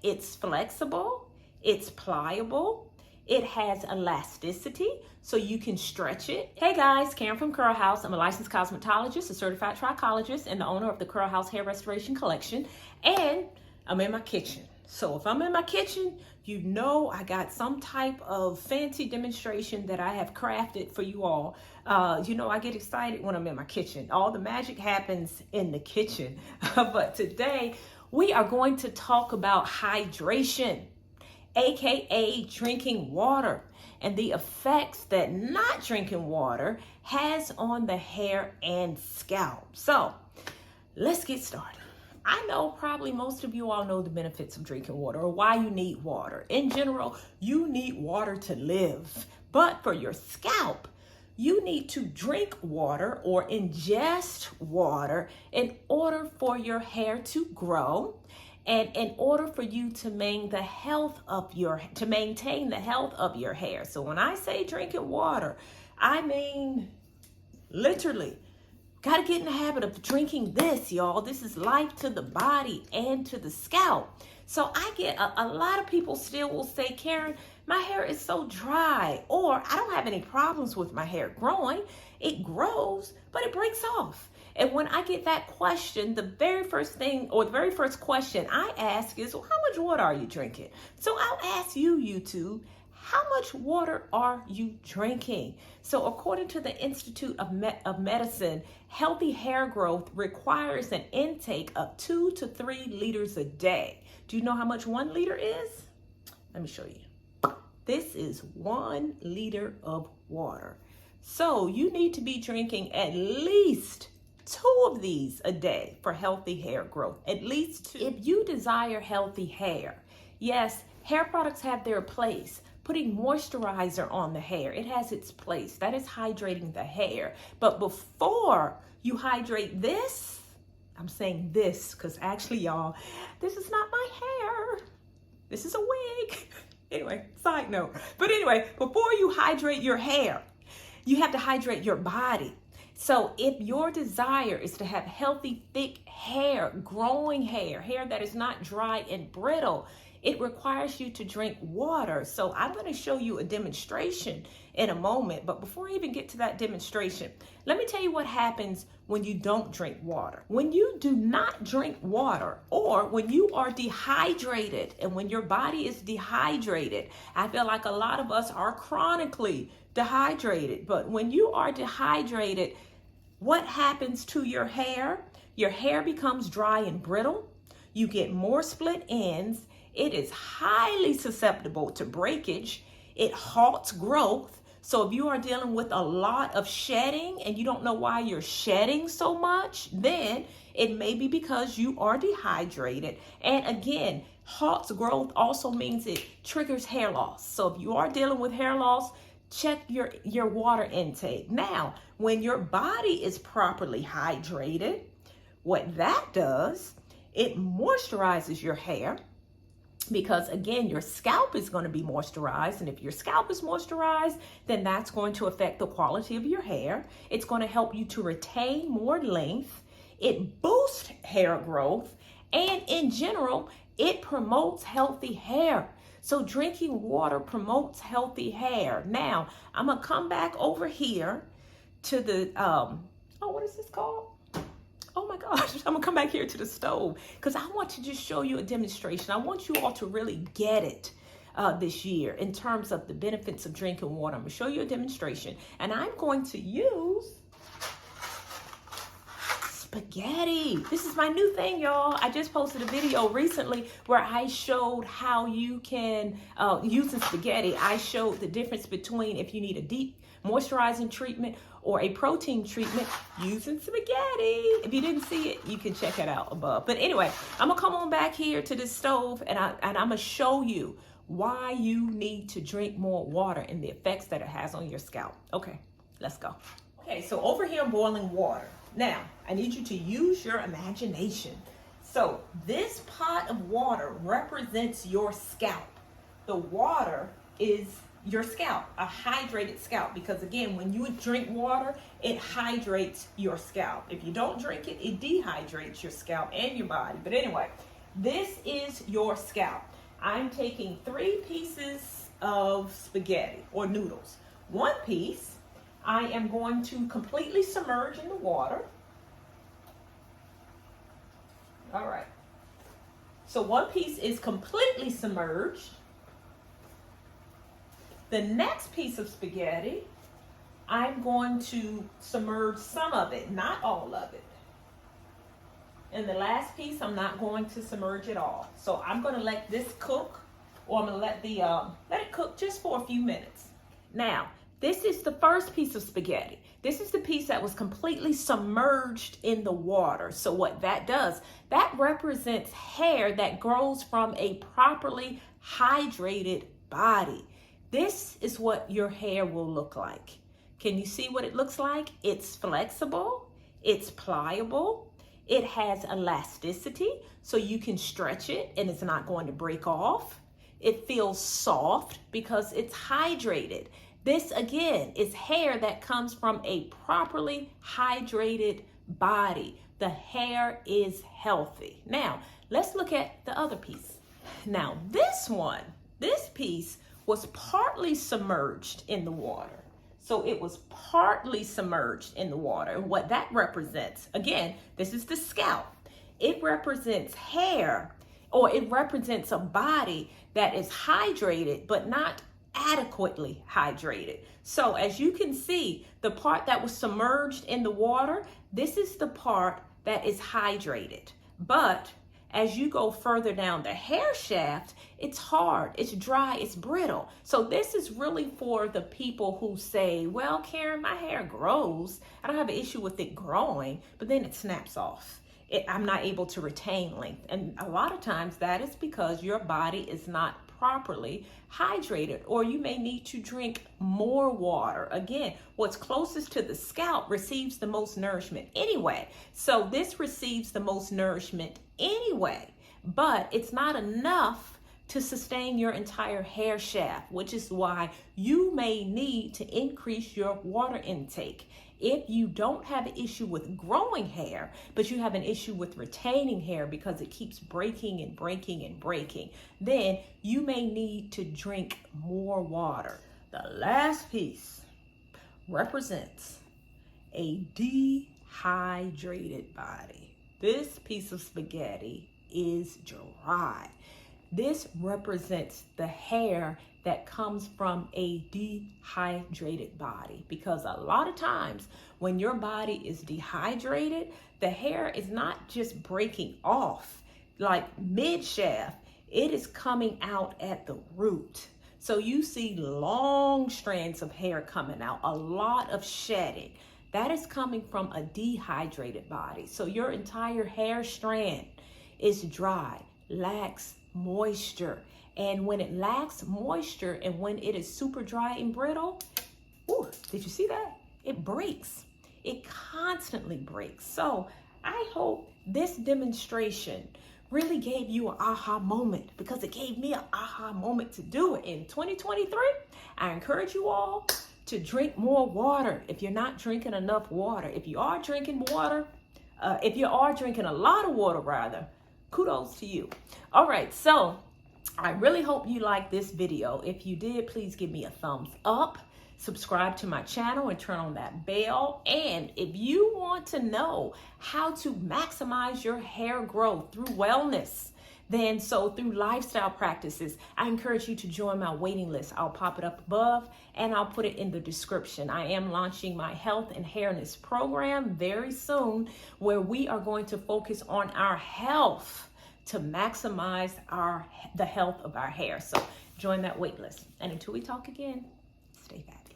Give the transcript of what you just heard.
It's flexible, it's pliable, it has elasticity, so you can stretch it. Hey guys, Karen from Curl House. I'm a licensed cosmetologist, a certified trichologist, and the owner of the Curl House Hair Restoration Collection. And I'm in my kitchen. So if I'm in my kitchen, you know I got some type of fancy demonstration that I have crafted for you all. You know I get excited when I'm in my kitchen. All the magic happens in the kitchen. But today we are going to talk about hydration, aka drinking water, and the effects that not drinking water has on the hair and scalp. So let's get started. I know probably most of you all know the benefits of drinking water or why you need water. In general, you need water to live. But for your scalp, you need to drink water or ingest water in order for your hair to grow and in order for you to maintain the health of your hair. So when I say drinking water, I mean literally. Got to get in the habit of drinking this, y'all. This is life to the body and to the scalp. So I get a lot of people still will say, Karen, my hair is so dry, or I don't have any problems with my hair growing. It grows, but it breaks off. And when I get that question, the very first question I ask is, well, how much water are you drinking? So I'll ask you, YouTube, how much water are you drinking? So according to the Institute of Medicine, healthy hair growth requires an intake of 2 to 3 liters a day. Do you know how much 1 liter is? Let me show you. This is 1 liter of water. So you need to be drinking at least 2 of these a day for healthy hair growth, at least 2. If you desire healthy hair, yes, hair products have their place. Putting moisturizer on the hair, it has its place. That is hydrating the hair. But before you hydrate this, I'm saying this because actually, y'all, this is not my hair. This is a wig. Anyway, side note. But anyway, before you hydrate your hair, you have to hydrate your body. So if your desire is to have healthy, thick hair, growing hair that is not dry and brittle, it requires you to drink water. So I'm going to show you a demonstration in a moment. But before I even get to that demonstration, let me tell you what happens when you don't drink water. When you do not drink water, or when you are dehydrated, and when your body is dehydrated, I feel like a lot of us are chronically dehydrated. But when you are dehydrated, what happens to your hair? Your hair becomes dry and brittle. You get more split ends. It is highly susceptible to breakage. It halts growth. So if you are dealing with a lot of shedding and you don't know why you're shedding so much, then it may be because you are dehydrated. And again, halts growth also means it triggers hair loss. So if you are dealing with hair loss, check your water intake. Now, when your body is properly hydrated, what that does, it moisturizes your hair. Because again, your scalp is going to be moisturized. And if your scalp is moisturized, then that's going to affect the quality of your hair. It's going to help you to retain more length. It boosts hair growth. And in general, it promotes healthy hair. So drinking water promotes healthy hair. Now, I'm going to come back over here to the, what is this called? Oh my gosh, I'm gonna come back here to the stove because I want to just show you a demonstration. I want you all to really get it this year in terms of the benefits of drinking water. I'm gonna show you a demonstration and I'm going to use spaghetti. This is my new thing, y'all. I just posted a video recently where I showed how you can, using spaghetti, I showed the difference between if you need a deep moisturizing treatment or a protein treatment using spaghetti. If you didn't see it, you can check it out above. But anyway, I'm gonna come on back here to this stove and I'm gonna show you why you need to drink more water and the effects that it has on your scalp. Okay, let's go. Okay, so over here I'm boiling water. Now, I need you to use your imagination. So this pot of water represents your scalp. The water is your scalp, a hydrated scalp, because again, when you drink water, it hydrates your scalp. If you don't drink it, it dehydrates your scalp and your body. But anyway, this is your scalp. I'm taking 3 pieces of spaghetti or noodles. 1 piece I am going to completely submerge in the water. All right. So 1 piece is completely submerged. The next piece of spaghetti, I'm going to submerge some of it, not all of it. And the last piece, I'm not going to submerge it all. So I'm going to let this cook, or I'm going to let it cook just for a few minutes. Now, this is the first piece of spaghetti. This is the piece that was completely submerged in the water. So what that does, that represents hair that grows from a properly hydrated body. This is what your hair will look like. Can you see what it looks like? It's flexible, it's pliable, it has elasticity, so you can stretch it and it's not going to break off. It feels soft because it's hydrated. This again is hair that comes from a properly hydrated body. The hair is healthy. Now, let's look at the other piece. Now, this piece was partly submerged in the water. So it was partly submerged in the water. And what that represents, again, this is the scalp. It represents hair, or it represents a body that is hydrated, but not adequately hydrated. So as you can see, the part that was submerged in the water, this is the part that is hydrated. But as you go further down the hair shaft, it's hard, it's dry, it's brittle. So this is really for the people who say, well, Karen, my hair grows. I don't have an issue with it growing, but then it snaps off. I'm not able to retain length. And a lot of times that is because your body is not properly hydrated, or you may need to drink more water. Again, what's closest to the scalp receives the most nourishment anyway. So this receives the most nourishment anyway, but it's not enough to sustain your entire hair shaft, which is why you may need to increase your water intake. If you don't have an issue with growing hair, but you have an issue with retaining hair because it keeps breaking and breaking and breaking, then you may need to drink more water. The last piece represents a dehydrated body. This piece of spaghetti is dry. This represents the hair that comes from a dehydrated body, because a lot of times when your body is dehydrated, the hair is not just breaking off like mid-shaft, it is coming out at the root. So you see long strands of hair coming out, a lot of shedding. That is coming from a dehydrated body. So your entire hair strand is dry, lacks moisture. And when it lacks moisture and when it is super dry and brittle, ooh, did you see that? It breaks. It constantly breaks. So I hope this demonstration really gave you an aha moment, because it gave me an aha moment to do it in 2023. I encourage you all to drink more water if you're not drinking enough water. If you are drinking water, if you are drinking a lot of water rather, kudos to you. All right, so I really hope you liked this video. If you did, please give me a thumbs up, subscribe to my channel, and turn on that bell. And if you want to know how to maximize your hair growth through wellness, then through lifestyle practices, I encourage you to join my waiting list. I'll pop it up above and I'll put it in the description. I am launching my health and hairness program very soon, where we are going to focus on our health to maximize the health of our hair. So join that wait list. And until we talk again, stay fabulous.